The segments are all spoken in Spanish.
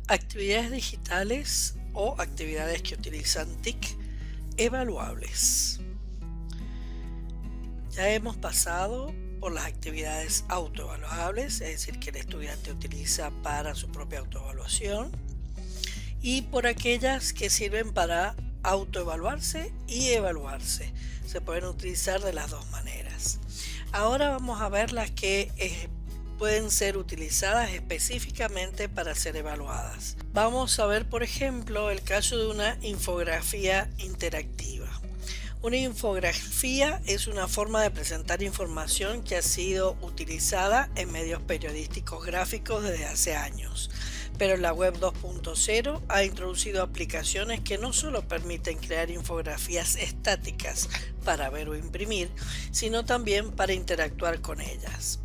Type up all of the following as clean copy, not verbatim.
Actividades digitales o actividades que utilizan TIC evaluables. Ya hemos pasado por las actividades autoevaluables, es decir, que el estudiante utiliza para su propia autoevaluación, y por aquellas que sirven para autoevaluarse y evaluarse. Se pueden utilizar de las dos maneras. Ahora vamos a ver las que pueden ser utilizadas específicamente para ser evaluadas. Vamos a ver, por ejemplo, el caso de una infografía interactiva. Una infografía es una forma de presentar información que ha sido utilizada en medios periodísticos gráficos desde hace años, pero la web 2.0 ha introducido aplicaciones que no solo permiten crear infografías estáticas para ver o imprimir, sino también para interactuar con ellas.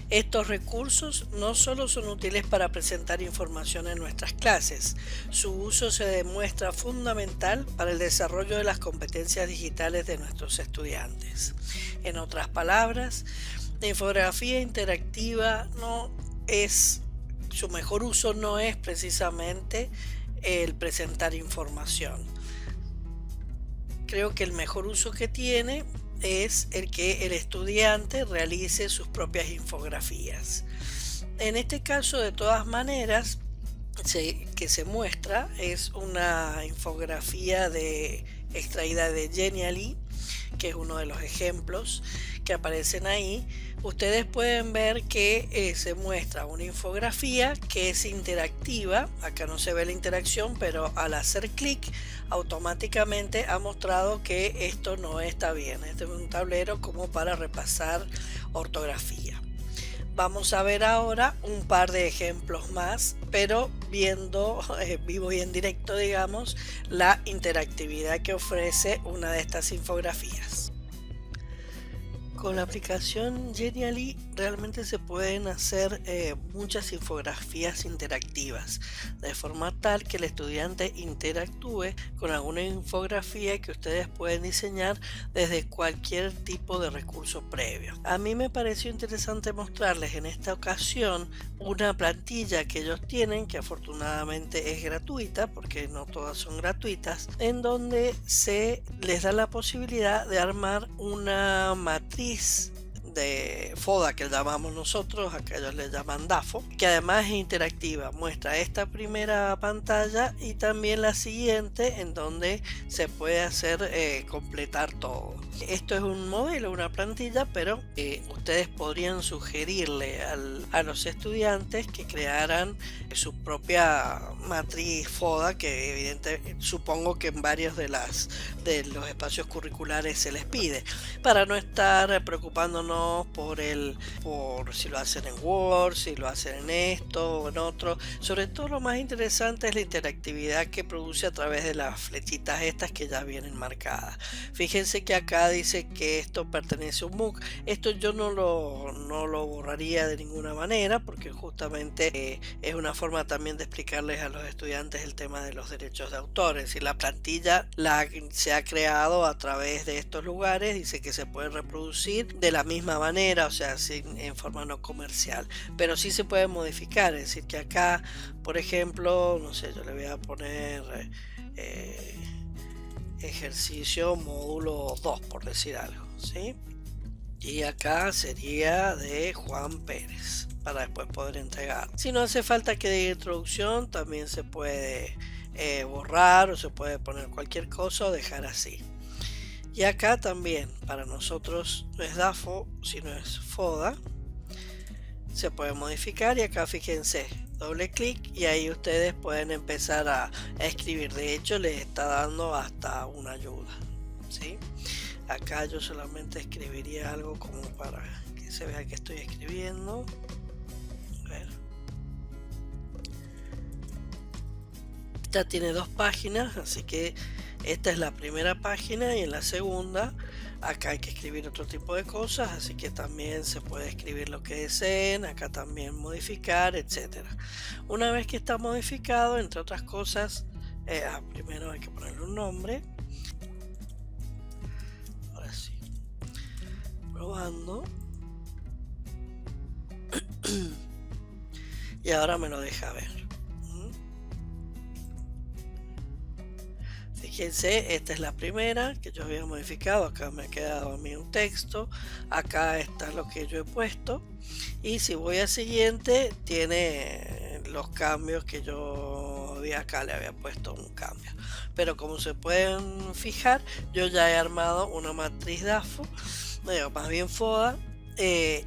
Estos recursos no solo son útiles para presentar información en nuestras clases, su uso se demuestra fundamental para el desarrollo de las competencias digitales de nuestros estudiantes. En otras palabras, la infografía interactiva su mejor uso no es precisamente el presentar información. Creo que el mejor uso que tiene es el que el estudiante realice sus propias infografías. En este caso, de todas maneras, que se muestra es una infografía extraída de Genially, que es uno de los ejemplos que aparecen ahí. Ustedes pueden ver que se muestra una infografía que es interactiva. Acá no se ve la interacción, pero al hacer clic automáticamente ha mostrado que esto no está bien. Este es un tablero como para repasar ortografía. Vamos a ver ahora un par de ejemplos más, pero viendo vivo y en directo, digamos, la interactividad que ofrece una de estas infografías. Con la aplicación Genially realmente se pueden hacer muchas infografías interactivas, de forma tal que el estudiante interactúe con alguna infografía que ustedes pueden diseñar desde cualquier tipo de recurso previo. A mí me pareció interesante mostrarles en esta ocasión una plantilla que ellos tienen, que afortunadamente es gratuita, porque no todas son gratuitas, en donde se les da la posibilidad de armar una matriz de FODA, que llamamos nosotros, acá ellos le llaman DAFO, que además es interactiva, muestra esta primera pantalla y también la siguiente, en donde se puede hacer completar todo. Esto es un modelo, una plantilla, pero ustedes podrían sugerirle a los estudiantes que crearan su propia matriz FODA, que evidentemente supongo que en varios de los espacios curriculares se les pide, para no estar preocupándonos por si lo hacen en Word, si lo hacen en esto o en otro. Sobre todo lo más interesante es la interactividad que produce a través de las flechitas estas que ya vienen marcadas. Fíjense que acá dice que esto pertenece a un MOOC. Esto yo no lo borraría de ninguna manera, porque justamente es una forma también de explicarles a los estudiantes el tema de los derechos de autor. Es decir, la plantilla se ha creado a través de estos lugares, dice que se puede reproducir de la misma manera, o sea, en forma no comercial, pero sí se puede modificar. Es decir, que acá, por ejemplo, no sé, yo le voy a poner ejercicio módulo 2, por decir algo, ¿sí? Y acá sería de Juan Pérez, para después poder entregar. Si no hace falta que diga introducción, también se puede borrar, o se puede poner cualquier cosa o dejar así. Y acá también, para nosotros no es DAFO, sino es FODA. Se puede modificar y acá fíjense, doble clic y ahí ustedes pueden empezar a escribir. De hecho, les está dando hasta una ayuda, ¿sí? Acá yo solamente escribiría algo como para que se vea que estoy escribiendo. A ver. Esta tiene dos páginas, así que esta es la primera página y en la segunda acá hay que escribir otro tipo de cosas, así que también se puede escribir lo que deseen, acá también modificar, etcétera. Una vez que está modificado, entre otras cosas, primero hay que ponerle un nombre. Ahora sí, probando. Y ahora me lo deja ver. Fíjense, esta es la primera que yo había modificado, acá me ha quedado a mí un texto, acá está lo que yo he puesto, y si voy a siguiente tiene los cambios que yo vi acá, le había puesto un cambio. Pero como se pueden fijar, yo ya he armado una matriz DAFO, más bien FODA,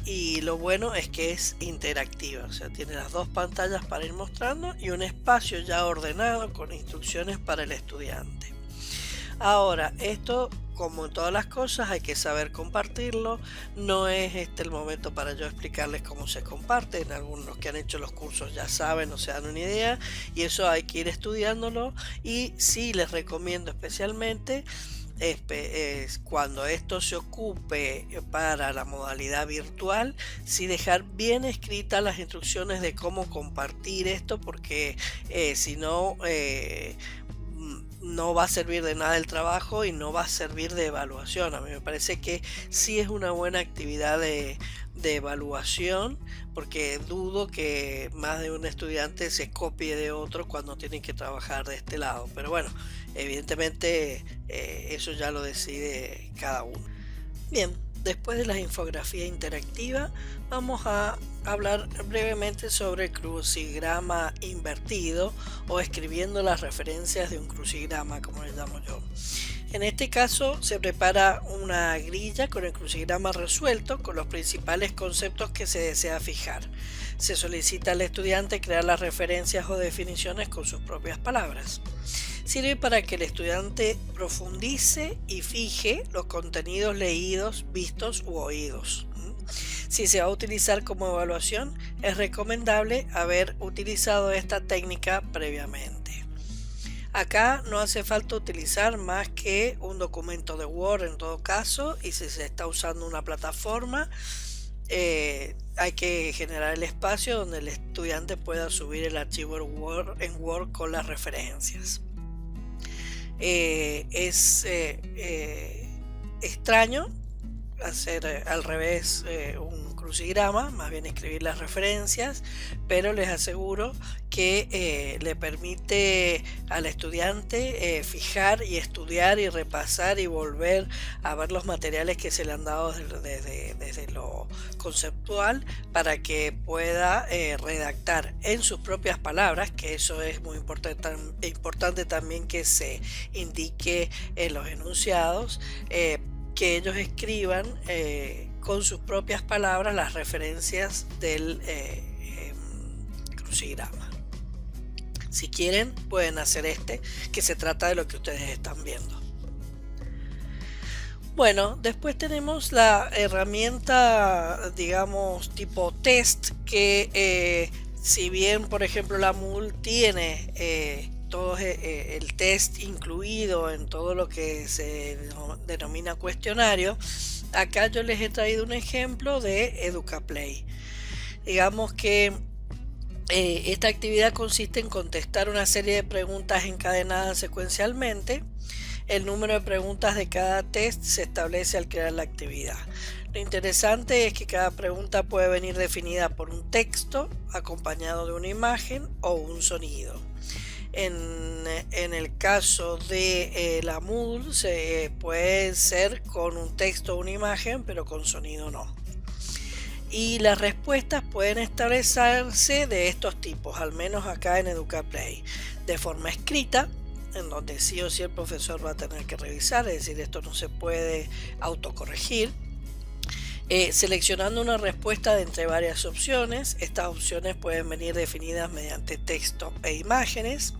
y lo bueno es que es interactiva, o sea, tiene las dos pantallas para ir mostrando y un espacio ya ordenado con instrucciones para el estudiante. Ahora, esto, como en todas las cosas, hay que saber compartirlo. No es este el momento para yo explicarles cómo se comparte. En algunos que han hecho los cursos ya saben o se dan una idea, y eso hay que ir estudiándolo. Y sí les recomiendo especialmente es cuando esto se ocupe para la modalidad virtual, sí dejar bien escritas las instrucciones de cómo compartir esto, porque si no, no va a servir de nada el trabajo y no va a servir de evaluación. A mí me parece que sí es una buena actividad de evaluación, porque dudo que más de un estudiante se copie de otro cuando tienen que trabajar de este lado. Pero bueno, evidentemente eso ya lo decide cada uno. Bien, después de la infografía interactiva, vamos a hablar brevemente sobre el crucigrama invertido, o escribiendo las referencias de un crucigrama, como le llamo yo. En este caso se prepara una grilla con el crucigrama resuelto con los principales conceptos que se desea fijar. Se solicita al estudiante crear las referencias o definiciones con sus propias palabras. Sirve para que el estudiante profundice y fije los contenidos leídos, vistos u oídos. Si se va a utilizar como evaluación, es recomendable haber utilizado esta técnica previamente. Acá no hace falta utilizar más que un documento de Word en todo caso, y si se está usando una plataforma, hay que generar el espacio donde el estudiante pueda subir el archivo en Word con las referencias. Es extraño hacer al revés un crucigrama, más bien escribir las referencias, pero les aseguro que le permite al estudiante fijar y estudiar y repasar y volver a ver los materiales que se le han dado desde lo conceptual, para que pueda redactar en sus propias palabras, que eso es muy importante también que se indique en los enunciados, que ellos escriban con sus propias palabras las referencias del crucigrama. Si quieren, pueden hacer que se trata de lo que ustedes están viendo. Bueno, después tenemos la herramienta, digamos, tipo test, que si bien, por ejemplo, la Moodle tiene todo el test incluido en todo lo que se denomina cuestionario, acá yo les he traído un ejemplo de EducaPlay. Digamos que esta actividad consiste en contestar una serie de preguntas encadenadas secuencialmente. El número de preguntas de cada test se establece al crear la actividad. Lo interesante es que cada pregunta puede venir definida por un texto acompañado de una imagen o un sonido. En el caso de la Moodle puede ser con un texto o una imagen, pero con sonido no. Y las respuestas pueden establecerse de estos tipos, al menos acá en EducaPlay: de forma escrita, en donde sí o sí el profesor va a tener que revisar, es decir, esto no se puede autocorregir. Seleccionando una respuesta de entre varias opciones. Estas opciones pueden venir definidas mediante texto e imágenes.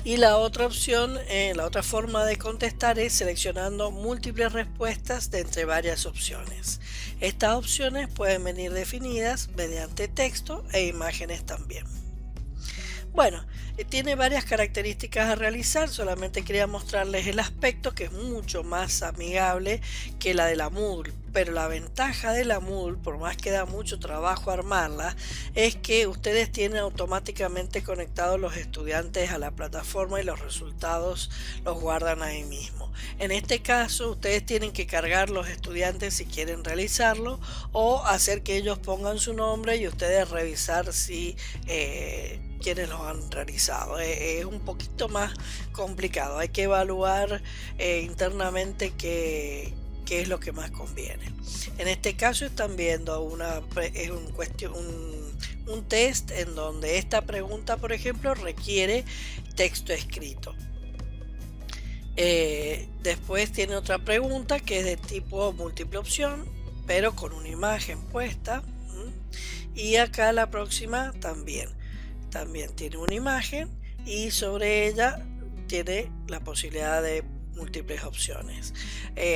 Y la otra opción, la otra forma de contestar, es seleccionando múltiples respuestas de entre varias opciones. Estas opciones pueden venir definidas mediante texto e imágenes también. Bueno, tiene varias características a realizar, solamente quería mostrarles el aspecto, que es mucho más amigable que la de la Moodle. Pero la ventaja de la Moodle, por más que da mucho trabajo armarla, es que ustedes tienen automáticamente conectados los estudiantes a la plataforma y los resultados los guardan ahí mismo. En este caso, ustedes tienen que cargar los estudiantes si quieren realizarlo, o hacer que ellos pongan su nombre y ustedes revisar si quienes los han realizado. Es un poquito más complicado, hay que evaluar internamente qué es lo que más conviene. En este caso están viendo es un test en donde esta pregunta, por ejemplo, requiere texto escrito. Después tiene otra pregunta que es de tipo múltiple opción, pero con una imagen puesta. Y acá la próxima también tiene una imagen y sobre ella tiene la posibilidad de múltiples opciones.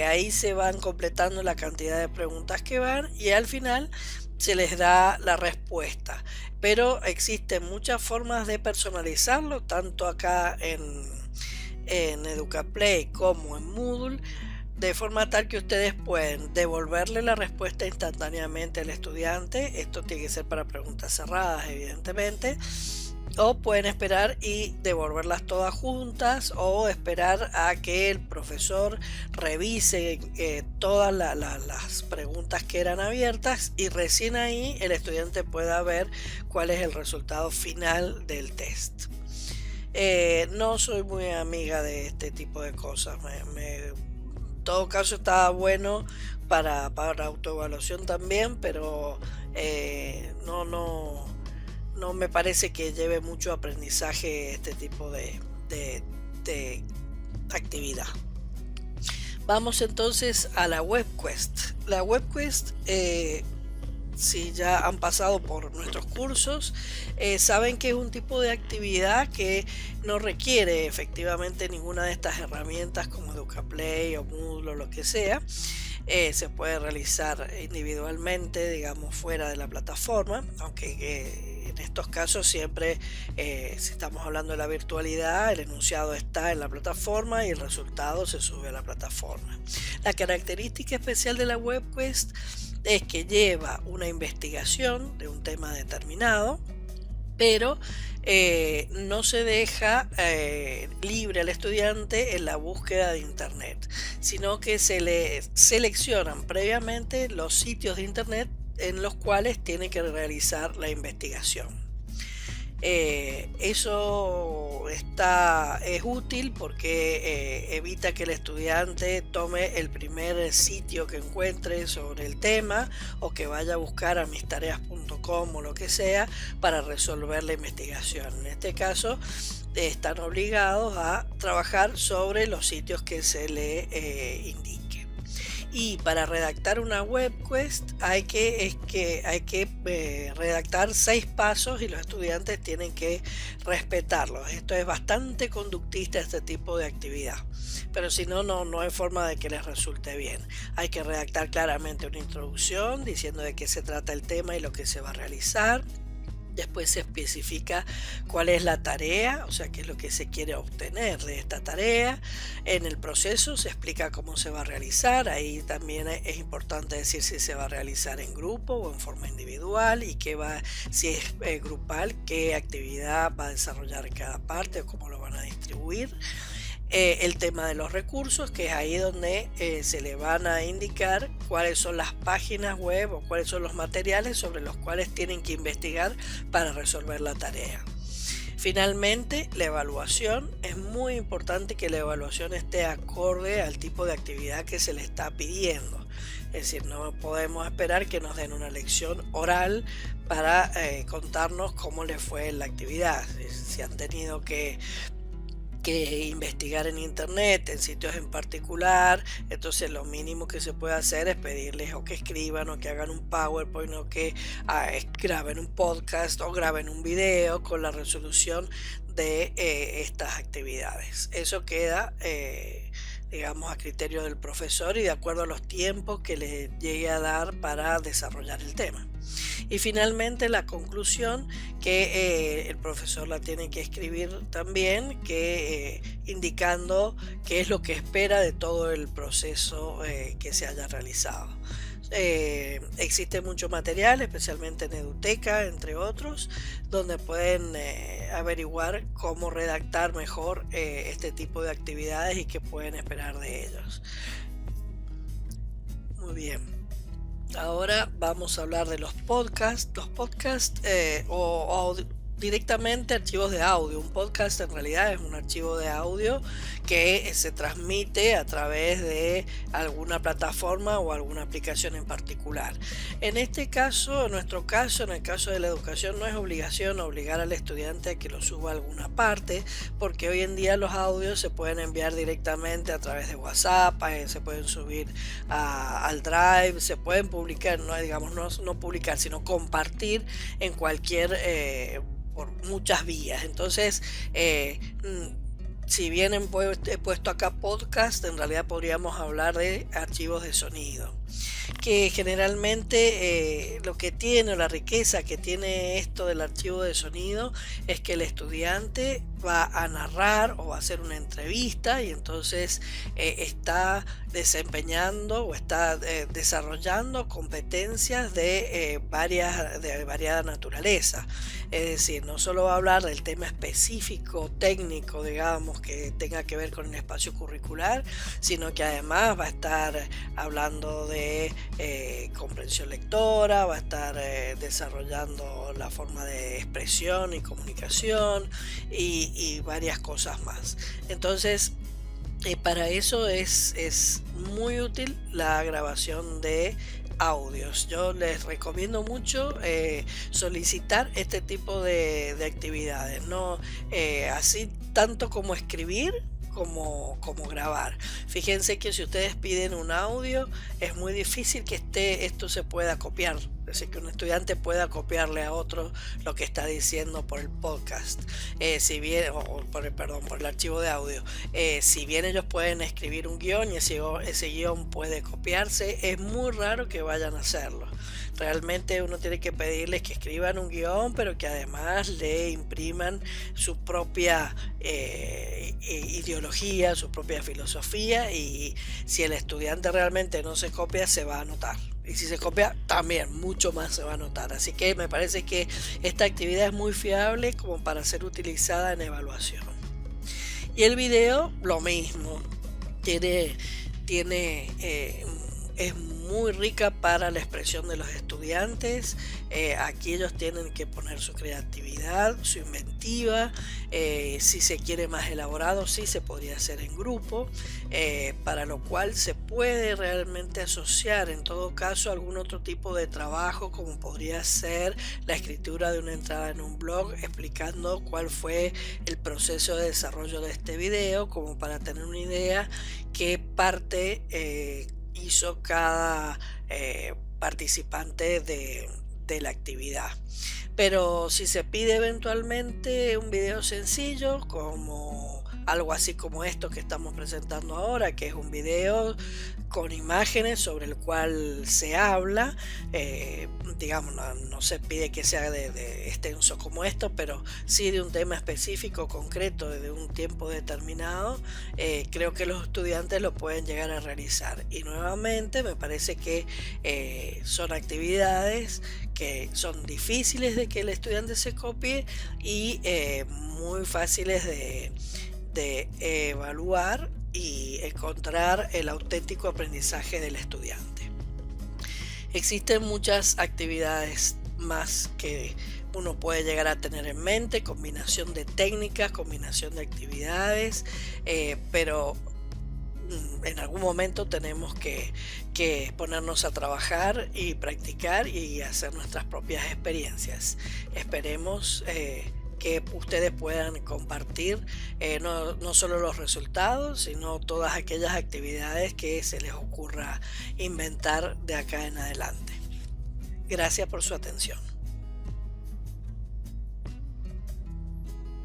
Ahí se van completando la cantidad de preguntas que van y al final se les da la respuesta. Pero existen muchas formas de personalizarlo, tanto acá en EducaPlay como en Moodle, de forma tal que ustedes pueden devolverle la respuesta instantáneamente al estudiante. Esto tiene que ser para preguntas cerradas, evidentemente, o pueden esperar y devolverlas todas juntas, o esperar a que el profesor revise todas las preguntas que eran abiertas y recién ahí el estudiante pueda ver cuál es el resultado final del test. No soy muy amiga de este tipo de cosas. En todo caso está bueno para autoevaluación también, pero no me parece que lleve mucho aprendizaje este tipo de actividad. Vamos entonces a la WebQuest. La WebQuest, si ya han pasado por nuestros cursos, saben que es un tipo de actividad que no requiere efectivamente ninguna de estas herramientas como EducaPlay o Moodle o lo que sea. Se puede realizar individualmente, digamos, fuera de la plataforma, aunque en estos casos siempre, si estamos hablando de la virtualidad, el enunciado está en la plataforma y el resultado se sube a la plataforma. La característica especial de la WebQuest es que lleva una investigación de un tema determinado, pero no se deja libre al estudiante en la búsqueda de internet, sino que se le seleccionan previamente los sitios de internet en los cuales tiene que realizar la investigación. Eso es útil porque evita que el estudiante tome el primer sitio que encuentre sobre el tema o que vaya a buscar a mistareas.com o lo que sea para resolver la investigación. En este caso están obligados a trabajar sobre los sitios que se le indique. Y para redactar una WebQuest hay que redactar 6 pasos y los estudiantes tienen que respetarlos. Esto es bastante conductista, este tipo de actividad, pero si no, no hay forma de que les resulte bien. Hay que redactar claramente una introducción diciendo de qué se trata el tema y lo que se va a realizar. Después se especifica cuál es la tarea, o sea, qué es lo que se quiere obtener de esta tarea. En el proceso se explica cómo se va a realizar. Ahí también es importante decir si se va a realizar en grupo o en forma individual y si es grupal, qué actividad va a desarrollar cada parte o cómo lo van a distribuir. El tema de los recursos, que es ahí donde se le van a indicar cuáles son las páginas web o cuáles son los materiales sobre los cuales tienen que investigar para resolver la tarea. Finalmente, la evaluación. Es muy importante que la evaluación esté acorde al tipo de actividad que se le está pidiendo. Es decir, no podemos esperar que nos den una lección oral para contarnos cómo les fue en la actividad. Si han tenido que investigar en internet, en sitios en particular, entonces lo mínimo que se puede hacer es pedirles o que escriban o que hagan un PowerPoint o que graben un podcast o graben un video con la resolución de estas actividades. Eso queda digamos a criterio del profesor y de acuerdo a los tiempos que le llegue a dar para desarrollar el tema. Y finalmente la conclusión, que el profesor la tiene que escribir también, indicando qué es lo que espera de todo el proceso que se haya realizado. Existe mucho material, especialmente en Eduteca, entre otros, donde pueden averiguar cómo redactar mejor este tipo de actividades y qué pueden esperar de ellos. Muy bien. Ahora vamos a hablar de los podcasts. Los podcasts directamente archivos de audio. Un podcast en realidad es un archivo de audio que se transmite a través de alguna plataforma o alguna aplicación en particular. En este caso, en nuestro caso, en el caso de la educación, no es obligación obligar al estudiante a que lo suba a alguna parte, porque hoy en día los audios se pueden enviar directamente a través de WhatsApp, se pueden subir al Drive, se pueden publicar, no digamos, no publicar, sino compartir en cualquier por muchas vías. Entonces, si bien he puesto acá podcast, en realidad podríamos hablar de archivos de sonido, que generalmente lo que tiene, o la riqueza que tiene esto del archivo de sonido, es que el estudiante va a narrar o va a hacer una entrevista, y entonces está desempeñando o está desarrollando competencias de variada naturaleza. Es decir, no solo va a hablar del tema específico, técnico, digamos, que tenga que ver con el espacio curricular, sino que además va a estar hablando de comprensión lectora, va a estar desarrollando la forma de expresión y comunicación, y varias cosas más. Entonces, para eso es muy útil la grabación de audios. Yo les recomiendo mucho solicitar este tipo de actividades, no así tanto como escribir como grabar. Fíjense que si ustedes piden un audio, es muy difícil que esto se pueda copiar. Es decir, que un estudiante pueda copiarle a otro lo que está diciendo por el podcast, si bien, por el archivo de audio. Si bien ellos pueden escribir un guión y ese guión puede copiarse, es muy raro que vayan a hacerlo. Realmente uno tiene que pedirles que escriban un guión, pero que además le impriman su propia ideología, su propia filosofía, y si el estudiante realmente no se copia, se va a notar. Y si se copia, también mucho más se va a notar. Así que me parece que esta actividad es muy fiable como para ser utilizada en evaluación. Y el video, lo mismo. Es muy rica para la expresión de los estudiantes. Aquí ellos tienen que poner su creatividad, su inventiva. Si se quiere más elaborado, sí se podría hacer en grupo, para lo cual se puede realmente asociar en todo caso algún otro tipo de trabajo, como podría ser la escritura de una entrada en un blog explicando cuál fue el proceso de desarrollo de este video, como para tener una idea qué parte hizo cada participante de la actividad. Pero si se pide eventualmente un video sencillo, como algo así como esto que estamos presentando ahora, que es un video con imágenes sobre el cual se habla, digamos, no se pide que sea de extenso como esto, pero sí de un tema específico, concreto, de un tiempo determinado, creo que los estudiantes lo pueden llegar a realizar. Y nuevamente me parece que son actividades que son difíciles de que el estudiante se copie, y muy fáciles de evaluar y encontrar el auténtico aprendizaje del estudiante. Existen muchas actividades más que uno puede llegar a tener en mente, combinación de técnicas, combinación de actividades, pero en algún momento tenemos que ponernos a trabajar y practicar y hacer nuestras propias experiencias. Esperemos que ustedes puedan compartir no solo los resultados, sino todas aquellas actividades que se les ocurra inventar de acá en adelante. Gracias por su atención.